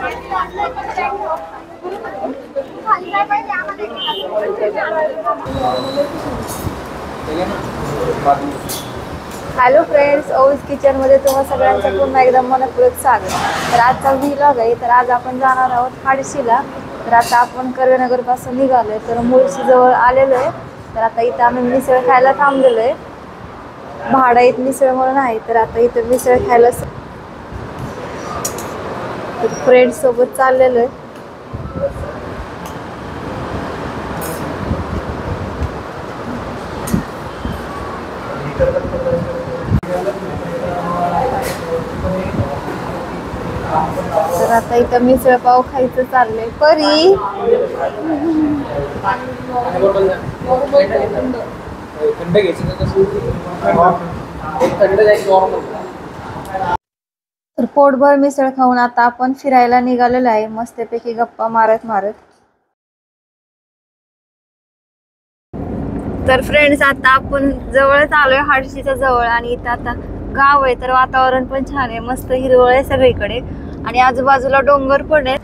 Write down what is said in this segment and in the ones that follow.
Hello friends, ओवीज kitchen मध्ये तुम्हा सगळ्यांचं पुन्हा एकदा मनपूर्वक स्वागत. तर आजचा व्लॉग आहे. तर आज आपण जाणार आहोत हाडशीला. तर आता आपण कर्वेनगर पासून निघालोय, तर मुळशी जवळ आलेलो आहे. तर आता इथं आम्ही मिसळ खायला थांबलेलो आहे. भाडाईत मिसळ म्हणून आहे. तर आता इथं मिसळ खायला फ्रेंड्स सोबत चाललेलो आहे. तर आता इथं मिसळ पाव खायचं चाललंय. परी तर पोटभर मिसळ खाऊन आता आपण फिरायला निघालेलो आहे, मस्तपैकी गप्पा मारत मारत. तर फ्रेंड्स आता आपण जवळच आलोय हाडशीच्या जवळ, आणि इथं आता गाव आहे. तर वातावरण पण छान आहे, मस्त हिरवळ आहे सगळीकडे आणि आजूबाजूला डोंगर पण आहेत.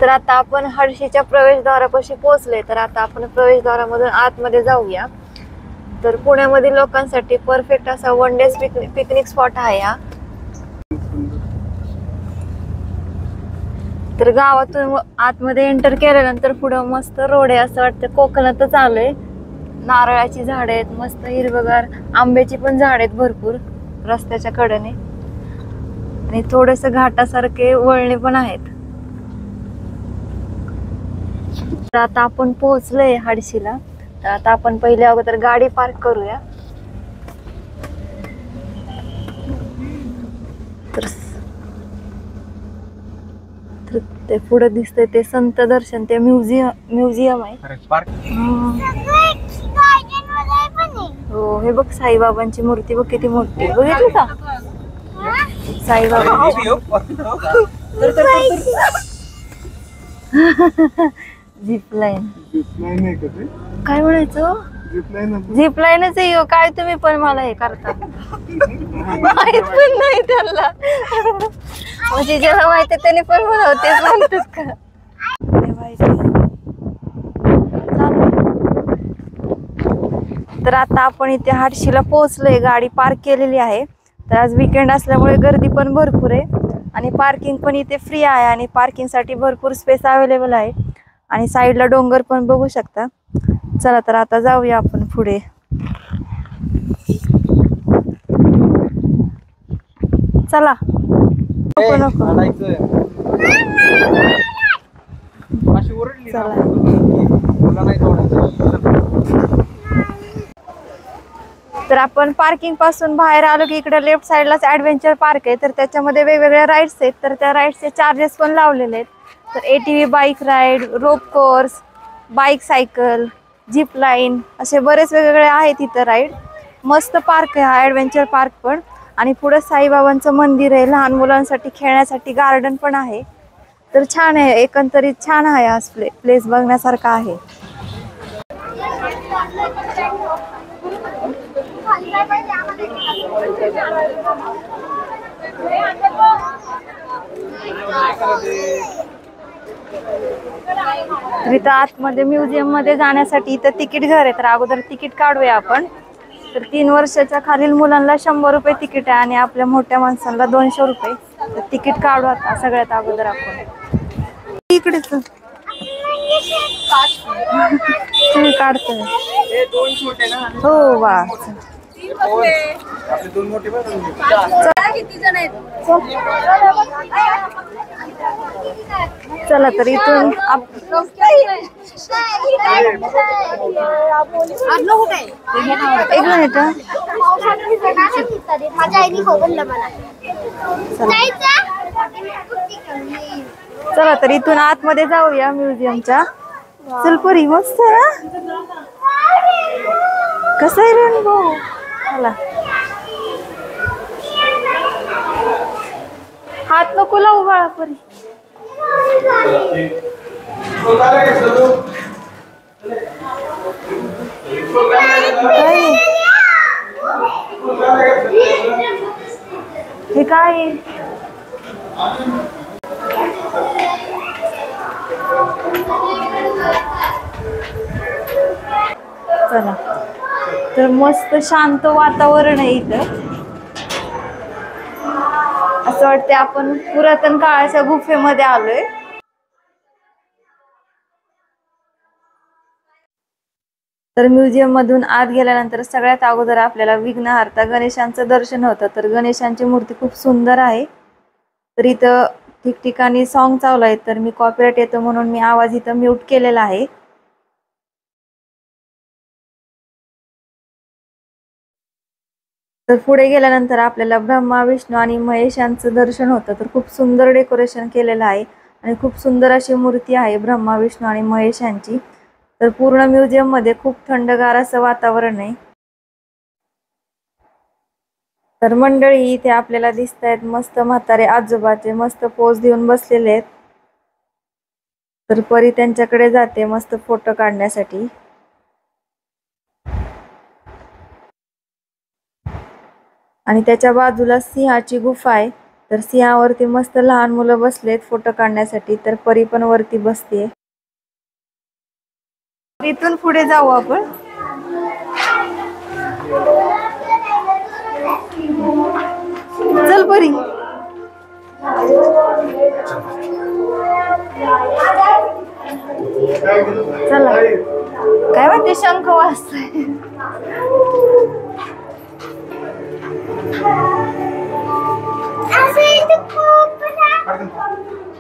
तर आता आपण हाडशीच्या प्रवेशद्वारापाशी पोहोचले. तर आता आपण प्रवेशद्वारामधून आतमध्ये जाऊया. तर पुण्यामधील लोकांसाठी परफेक्ट असा वन डे पिकनिक स्पॉट आहे हा. तर गावातून आतमध्ये एंटर केल्यानंतर पुढं मस्त रोड आहे, असं वाटतं कोकणातच आलोय. नारळाची झाड आहेत, मस्त हिरवगार, आंब्याची पण झाड आहेत भरपूर रस्त्याच्या कडेने, आणि थोडस घाटासारखे वळणे पण आहेत. तर आता आपण पोहोचलोय हाडशीला. तर आता आपण पहिले अगोदर गाडी पार्क करूया. तर ते पुढे दिसतंय ते संत दर्शन, ते म्युझियम आहे. हो, हे बघ साईबाबांची मूर्ती बघ, किती मोठी. बघितली का साईबाबा? झिप लाईन काय म्हणायचं? झिप लाईनच आहे काय? तुम्ही पण मला हे करता माहित पण नाही त्यांना. म्हणजे जेव्हा माहिती आहे त्याने पण म्हणावं, तेच म्हणतात का? तर आता आपण इथे हाडशीला पोहोचलोय, गाडी पार्क केलेली आहे. तर आज वीकेंड असल्यामुळे गर्दी पण भरपूर आहे, आणि पार्किंग पण इथे फ्री आहे, आणि पार्किंग साठी भरपूर स्पेस अवेलेबल आहे, आणि साईडला डोंगर पण बघू शकता. चला तर आता जाऊया आपण पुढे. चला. नको नको. तर आपण पार्किंग पासून बाहेर आलो की इकडे लेफ्ट साइडलाच ऍडव्हेंचर पार्क आहे. तर त्याच्यामध्ये वेगवेगळ्या राईड्स आहेत. तर त्या राईड्सचे चार्जेस पण लावलेले आहेत. तर ATV bike ride, rope course, bike cycle, zip line, असे बरेच वेगवेगळे आहेत इथं राईड. मस्त पार्क आहे हा ऍडव्हेंचर पार्क पण. आणि पुढे साईबाबांचं मंदिर आहे, लहान मुलांसाठी खेळण्यासाठी गार्डन पण आहे. तर छान आहे, एकंदरीत छान आहे हा प्लेस, बघण्यासारखा आहे. तर इथं आतमध्ये म्युझियम मध्ये जाण्यासाठी इथं तिकीट घर आहे. तर अगोदर तिकीट काढूया आपण. तर 3 वर्षाच्या खालील मुलांना 100 रुपये तिकीट आहे, आणि आपल्या मोठ्या माणसांना 200 रुपये. तर तिकीट काढू आता सगळ्यात अगोदर आपण. इकडेच तुम्ही काढतोय? हो बा. चला तर इथून एक मिनिट. चला तर इथून आतमध्ये जाऊया म्युझियमच्या. चलपुरी मस्त आहे ना? कसं आहे रेनबो? चला. हात नको लावू बाळा परी. हे काय? चला, तर मस्त शांत वातावरण आहे इथं. असं वाटते आपण पुरातन काळाच्या गुफेमध्ये आलोय. तर म्युझियम मधून आत गेल्यानंतर सगळ्यात अगोदर आपल्याला विघ्नहर्ता गणेशांचं दर्शन होतं. तर गणेशांची मूर्ती खूप सुंदर आहे. तर इथं ठिकठिकाणी सॉन्ग चालू आहेत, तर मी कॉपीराइट येतो म्हणून मी आवाज इथं म्यूट केलेला आहे. तर पुढे गेल्यानंतर आपल्याला ब्रह्मा, विष्णू आणि महेश यांचं दर्शन होतं. तर खूप सुंदर डेकोरेशन केलेलं आहे आणि खूप सुंदर अशी मूर्ती आहे ब्रह्मा, विष्णू आणि महेश यांची. तर पूर्ण म्युझियम मध्ये खूप थंडगार असं वातावरण आहे. तर मंडळी इथे आपल्याला दिसत आहेत मस्त म्हातारे आजोबाचे मस्त पोज देऊन बसलेले आहेत. तर परी त्यांच्याकडे जाते मस्त फोटो काढण्यासाठी. आणि त्याच्या बाजूला सिंहाची गुफा आहे. तर सिंहावरती मस्त लहान मुलं बसलेत फोटो काढण्यासाठी. तर परी पण वरती बसते. इथून पुढे जाऊ आपण. चल परी. चला, काय वाटते शंख वाजतोय.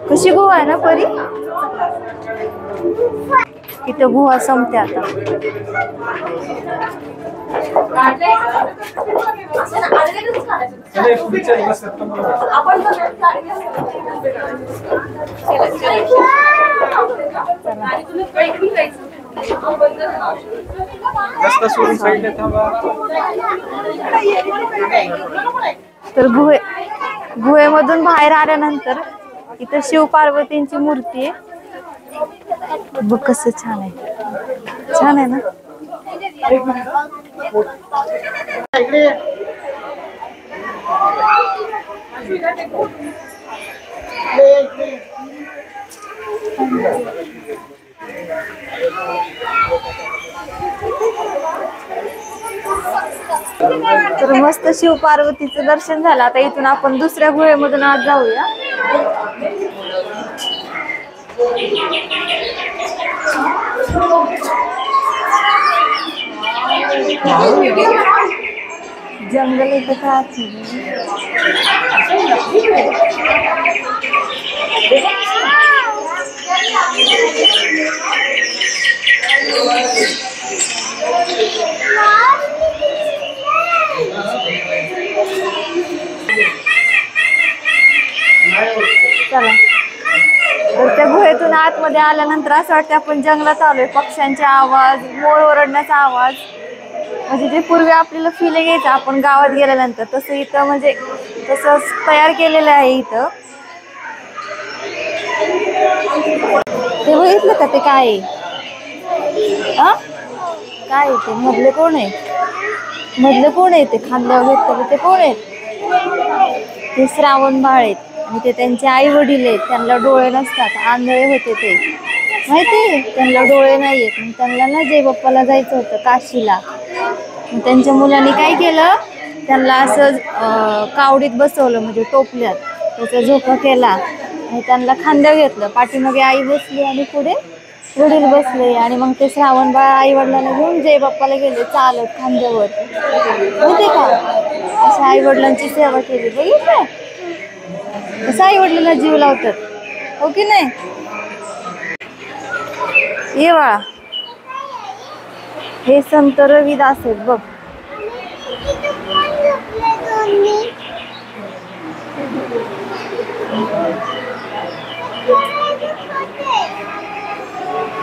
कशी गुहा आहे ना परी. इथं गुहा संपते आता. तर गुहेमधून बाहेर आल्यानंतर इथं शिव पार्वतींची मूर्ती आहे. बघ कसं छान आहे. छान आहे ना. तर मस्त शिव पार्वतीचं दर्शन झालं. आता इथून आपण दुसऱ्या गुहेमधून आत जाऊया. जंगल इथं का चला. तर त्या गुहेतून आतमध्ये आल्यानंतर असं वाटतं आपण जंगलात आलोय. पक्ष्यांचे आवाज, मोर ओरडण्याचा आवाज, म्हणजे जे पूर्वी आपल्याला फिलिंग यायचं आपण गावात गेल्यानंतर तसं इथं म्हणजे तसं तयार केलेलं आहे इथं. ते बघितलं का ते काय आहे? काय आहे ते? मधले कोण आहे? मधले कोण आहे ते? खांद्यावर घेतलं ते कोण आहेत? ते श्रावण बाळ आहेत. आणि ते त्यांचे आई वडील आहेत. त्यांना डोळे नसतात, आंधळे होते ते माहिती. त्यांना डोळे नाहीयेत. त्यांना ना जय बाप्पाला जायचं होतं काशीला. त्यांच्या मुलांनी काय केलं, त्यांना असं कावडीत बसवलं म्हणजे टोपल्यात. त्याचा झोका केला आणि त्यांना खांद्यावर घेतलं. पाठीमागे आई बसली आणि पुढे वडील बसले. आणि मग ते श्रावण बाळ आई वडिलांना घेऊन जय बाप्पाला गेले चालत खांद्यावर. माहिती का? अशा आई वडिलांची सेवा केली. बघितलं कसं आई वडिलांना जीव लावतात, हो की नाही. ये बाळा, हे संत रविदास आहेत बघ.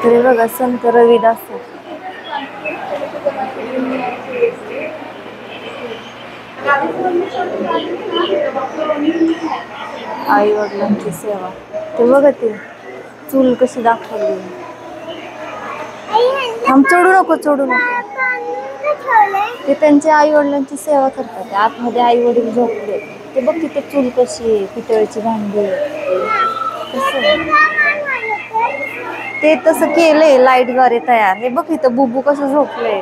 तरी बघा संत रविदास आहेत. आई वडिलांची सेवा. ते बघा ते चूल कशी दाखवली. थांब, चढू नको चढू नको. ते त्यांच्या आई वडिलांची सेवा करतात. आतमध्ये आई वडील झोपले. ते बघ तिथे चूल कशी आहे, पितळेची भांडी. ते तसं केलंय लाईटद्वारे तयार. हे बघ इथं बुबू कसं झोपलंय.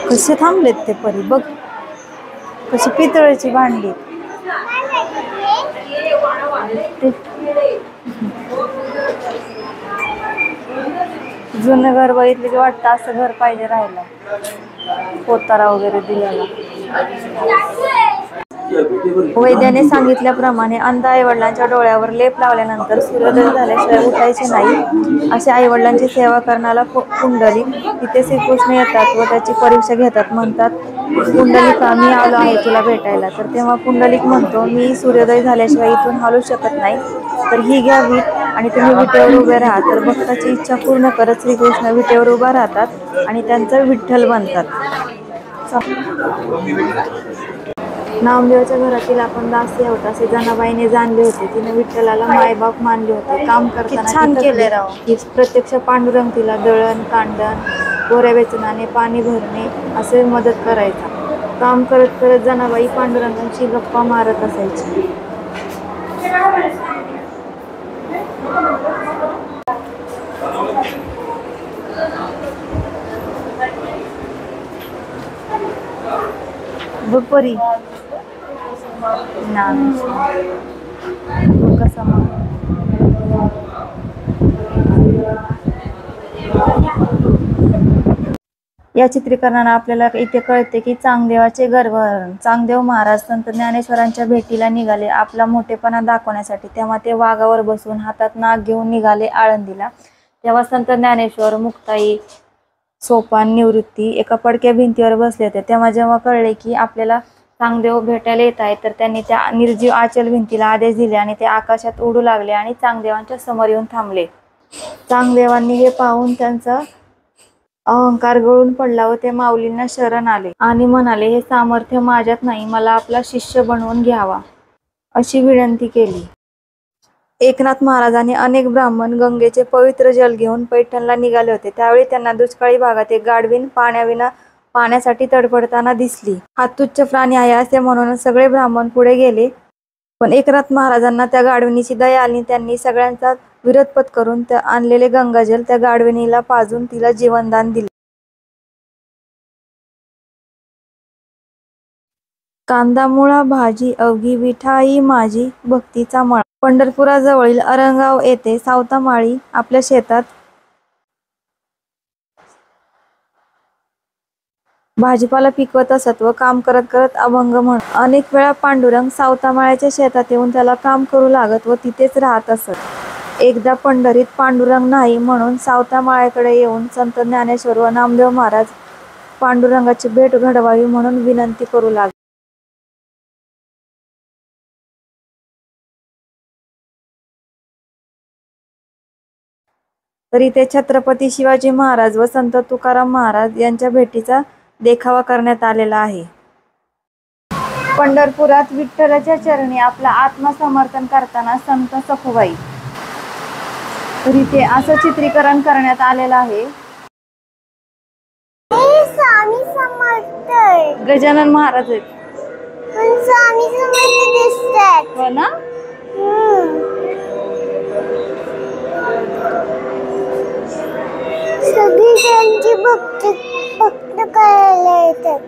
कसे थांबलेत ते परी बघ, कशी पितळेची भांडी. जुनं घर बघितलं की वाटतं असं घर पाहिजे राहायला. पोतारा वगैरे दिलेला. वैद्याने सांगितल्याप्रमाणे अंध आईवडिलांच्या डोळ्यावर लेप लावल्यानंतर सूर्योदय झाल्याशिवाय उठायचे नाही. अशा आईवडिलांची सेवा करण्याला पुंडलिक. तिथे श्रीकृष्ण येतात व त्याची परीक्षा घेतात. म्हणतात, पुंडलिका मी आलो आहे तुला भेटायला. तर तेव्हा पुंडलिक म्हणतो, मी सूर्योदय झाल्याशिवाय इथून हलू शकत नाही. तर ही घ्या वीट आणि तुम्ही विटेवर उभे राहा. तर भक्ताची इच्छा पूर्ण करत श्रीकृष्ण विटेवर उभा राहतात आणि त्यांचं विठ्ठल बनतात. नामदेवाच्या घरातील आपण दासी आहोत असे जनाबाईने जाणले होते. तिने विठ्ठलाला मायबाप मानले होते. काम करताना छान केले राव. प्रत्यक्ष पांडुरंग तिला दळण कांडण, गोऱ्या वेचनाने पाणी भरणे असे मदत करायचा. काम करत करत जनाबाई पांडुरंगांची गप्पा मारत असायची. बघ परी कसा या चित्रीकरणाने आपल्याला इथे कळते की चांगदेवाचे गर्भहरण. चांगदेव महाराज संत ज्ञानेश्वरांच्या भेटीला निघाले आपला मोठेपणा दाखवण्यासाठी. तेव्हा ते वाघावर बसून हातात नाग घेऊन निघाले आळंदीला. तेव्हा संत ज्ञानेश्वर, मुक्ताई, सोपान, निवृत्ती एका पडक्या भिंतीवर बसले होते. तेव्हा जेव्हा कळले की आपल्याला चांगदेव भेटायला येत आहे तर त्यांनी त्या निर्जीव आचल भिंतीला आदेश दिले आणि ते आकाशात उडू लागले आणि चांगदेवांच्या समोर येऊन थांबले. चांगदेवांनी हे पाहून त्यांचा अहंकार गळून पडला व ते माऊलींना शरण आले आणि म्हणाले, हे सामर्थ्य माझ्यात नाही, मला आपला शिष्य बनवून घ्यावा अशी विनंती केली. एकनाथ महाराजांनी अनेक ब्राह्मण गंगेचे पवित्र जल घेऊन पैठणला निघाले होते. त्यावेळी त्यांना दुष्काळी भागात एक गाढवीन पाण्यासाठी तडफडताना दिसली. हा तुच्छ प्राणी आहे असे म्हणून सगळे ब्राह्मण पुढे गेले. पण एकनाथ महाराजांना त्या गाढविणीची दया आली. त्यांनी सगळ्यांचा विरोध पत्करून आणलेले गंगाजल त्या गाढविणीला पाजून तिला जीवनदान दिले. कांदा मुळा भाजी अवघी विठाई माझी भक्तीचा मळा. पंढरपुराजवळील अरंगाव येथे सावतामाळी आपल्या शेतात भाजीपाला पिकवत असत व काम करत करत अभंग म्हणत. अनेक वेळा पांडुरंग सावतामाळ्याच्या शेतात येऊन त्याला काम करू लागत व तिथेच राहत असत. एकदा पंढरीत पांडुरंग नाही म्हणून सावतामाळ्याकडे येऊन संत ज्ञानेश्वर व नामदेव महाराज पांडुरंगाची भेट घडवावी म्हणून विनंती करू लागले. तरी ते छत्रपती शिवाजी महाराज व संत तुकाराम महाराज यांच्या भेटीचा देखावा करण्यात आलेला आहे. पंढरपुरात विठ्ठलाच्या चरणी आपला आत्मसमर्पण करताना संत सखुबाई. तरी ते असं चित्रीकरण करण्यात आलेलं आहे. स्वामी समर्थ गजानन महाराज आहेत. स्वामी समर्थ दिसतात हो ना. सगळी त्यांची भक्त करायला येतात.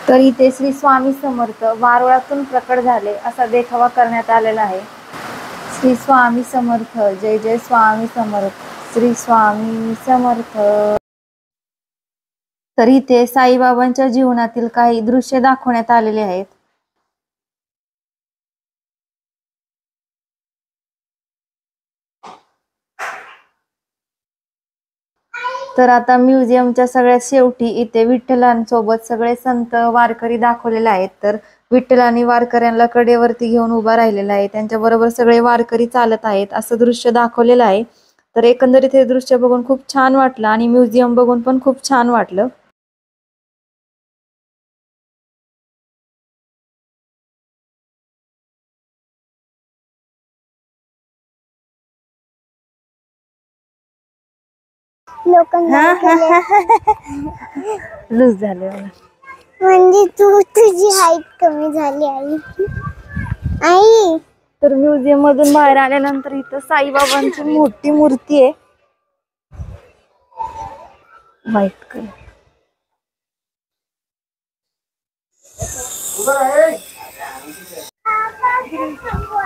तरी ते श्री स्वामी समर्थ वारुळातून प्रकट झाले असा देखावा करण्यात आलेला आहे. श्री स्वामी समर्थ, जय जय स्वामी समर्थ, श्री स्वामी समर्थ. तरी ते साईबाबांच्या जीवनातील काही दृश्य दाखवण्यात आलेले आहेत. तर आता म्युझियमच्या सगळ्यात शेवटी इथे विठ्ठलांसोबत सगळे संत वारकरी दाखवलेले आहेत. तर विठ्ठलांनी वारकऱ्यांना कडेवरती घेऊन उभा राहिलेला आहे. त्यांच्या बरोबर सगळे वारकरी चालत आहेत असं दृश्य दाखवलेलं आहे. तर एकंदरीत हे दृश्य बघून खूप छान वाटलं आणि म्युझियम बघून पण खूप छान वाटलं. लूज झाले मला. म्हणजे तुझी हाईट कमी झाली आई. आई तर म्युझियम मधून बाहेर आल्यानंतर इथं साईबाबांची मोठी मूर्ती आहे, व्हाईट कलर.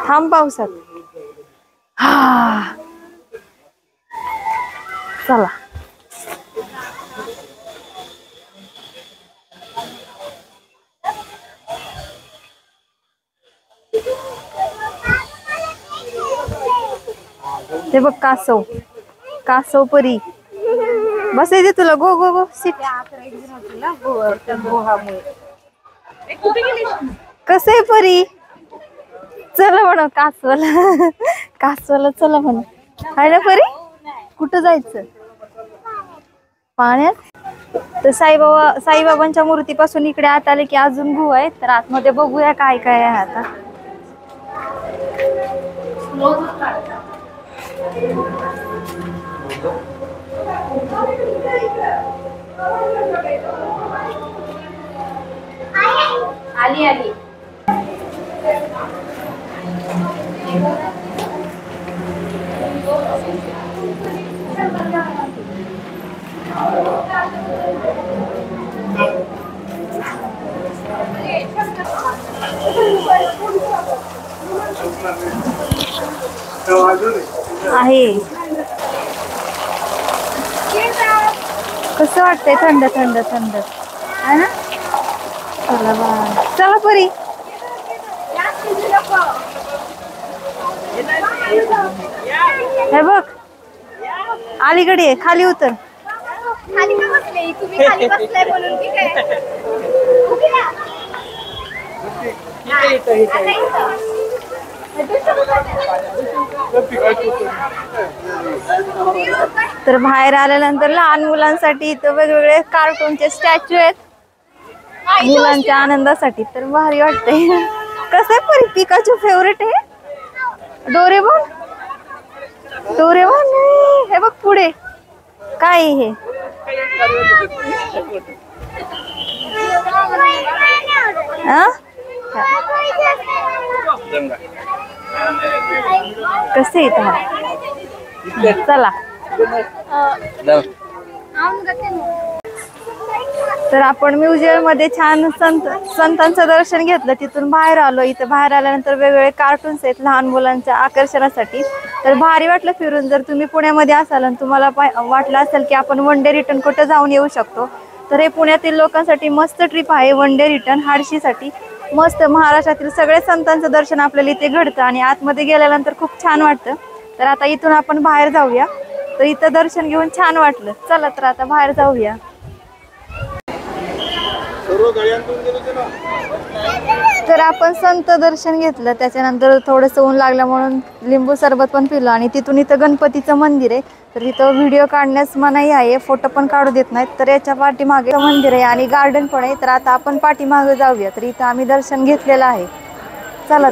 थांब पावसात. हा चला. ते बघ कासव, कासव परी बसायचे तुला. गो गो गो सीट. कसं आहे परी? चला म्हणा कासवाला, कासवाला चला म्हणा. आहे ना परी? कुठं जायचं? पाण्यात. तर साईबाबांच्या मूर्तीपासून इकडे आत आले की अजून गुहा आहे, तर आतमध्ये बघूया काय काय आहे आता. आली आली. आहे. कसं वाटतंय? थंड थंड थंड आहे ना. चला बा, चला परी. हे बघ अलीकडे खाली उतर. खाली का बसले तुम्ही? खाली बसलाय म्हणून की काय? तर बाहेर आल्यानंतर लहान मुलांसाठी इथं वेगवेगळे कार्टूनचे स्टॅच्यू आहेत मुलांच्या आनंदासाठी. तर भारी वाटतंय. कसं आहे परी? पिकाचू फेवरेट आहे डोरेमॉन. डोरेमॉन हे बघ पुढे काय हे. कसे येत? चला. तर आपण म्युझियम मध्ये छान संतांचं दर्शन घेतलं, तिथून बाहेर आलो. इथं बाहेर आल्यानंतर वेगवेगळे कार्टून्स आहेत लहान मुलांच्या आकर्षणासाठी. तर भारी वाटलं फिरून. जर तुम्ही पुण्यामध्ये असाल आणि तुम्हाला वाटलं असेल की आपण वन डे रिटर्न कुठं जाऊन येऊ शकतो, तर हे पुण्यातील लोकांसाठी मस्त ट्रिप आहे. वन डे रिटर्न हाडशीसाठी मस्त. महाराष्ट्रातील सगळे संतांचं दर्शन आपल्याला इथे घडतं आणि आतमध्ये गेल्यानंतर खूप छान वाटतं. तर आता इथून आपण बाहेर जाऊया. तर इथं दर्शन घेऊन छान वाटलं. चला तर आता बाहेर जाऊया. तर आपण संत दर्शन घेतलं, त्याच्यानंतर थोडंसं ऊन लागलं म्हणून लिंबू सरबत पण पिलं आणि तिथून इथं गणपतीचं मंदिर आहे. तर इथं व्हिडिओ काढण्यास मनाई आहे, फोटो पण काढू देत नाहीत. तर याच्या पाठीमागे मंदिर आहे आणि गार्डन पण आहे. तर आता आपण पाठीमागे जाऊया. तर इथं आम्ही दर्शन घेतलेलं आहे. चला.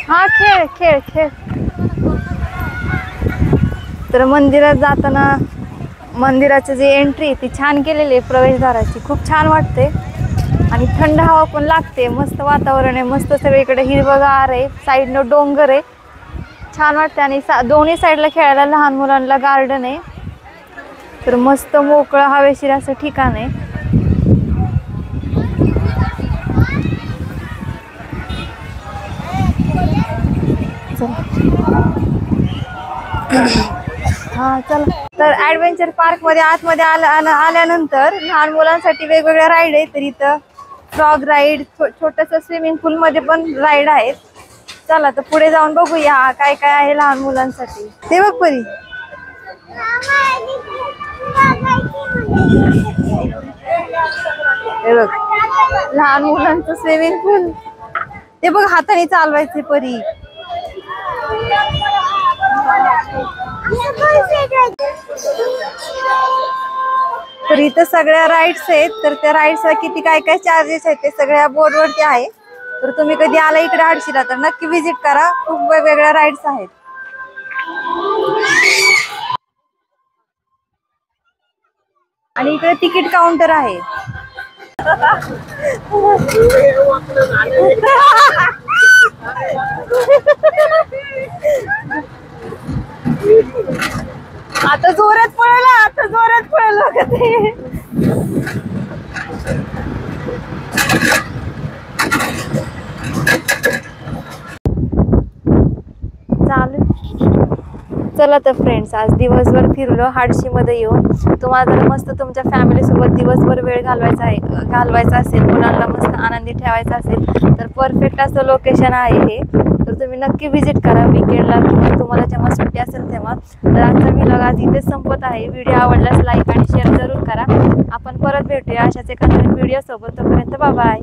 हा खेळ खेळ खेळ. तर मंदिरात जाताना मंदिराची जी एंट्री ती छान केलेली आहे प्रवेशद्वाराची. खूप छान वाटते आणि थंड हवा पण लागते. मस्त वातावरण आहे, मस्त सगळीकडे हिरवगार आहे, साईडनं डोंगर आहे, छान वाटते. आणि दोन्ही साईडला खेळायला लहान मुलांना गार्डन आहे. तर मस्त मोकळं हवेशीर असं ठिकाण आहे. हा चला. तर ऍडव्हेंचर पार्क मध्ये आतमध्ये आल्यानंतर लहान मुलांसाठी वेगवेगळ्या राईड आहेत. तर इथं फ्रॉग राईड, छोटस स्विमिंग पूल मध्ये पण राईड आहेत. चला तर पुढे जाऊन बघूया काय काय आहे लहान मुलांसाठी. ते बघ परी. हे बघ लहान मुलांचं स्विमिंग पूल. ते बघ हाताने चालवायचे परी. तर इथं सगळ्या राईड्स आहेत, तर त्या राईड्सला किती काय काय चार्जेस आहेत ते सगळ्या बोर्डवरती आहे. तर तुम्ही कधी आला इकडे आडशीला तर नक्की विजिट करा, खूप वेगवेगळ्या राईड्स आहेत. आणि इकडे तिकीट काउंटर आहे. आता जोरात पळाला, आता जोरात पळाला का ते. चालेल. चला तर फ्रेंड्स, आज दिवसभर फिरलो हाडशीमध्ये येऊन. तुम्हाला जर मस्त तुमच्या फॅमिली सोबत दिवसभर वेळ घालवायचा असेल, मुलांना मस्त आनंदी ठेवायचा असेल तर परफेक्ट असं लोकेशन आहे हे. तर तुम्ही नक्की विजिट करा विकेंडला किंवा तुम्हाला जेव्हा सुट्टी असेल तेव्हा. तर आजचा व्लॉग आज इथेच संपत आहे. व्हिडिओ आवडल्यास लाईक आणि शेअर जरूर करा. आपण परत भेटूया अशाच एका नवीन व्हिडिओ सोबत. तोपर्यंत बाय बाय.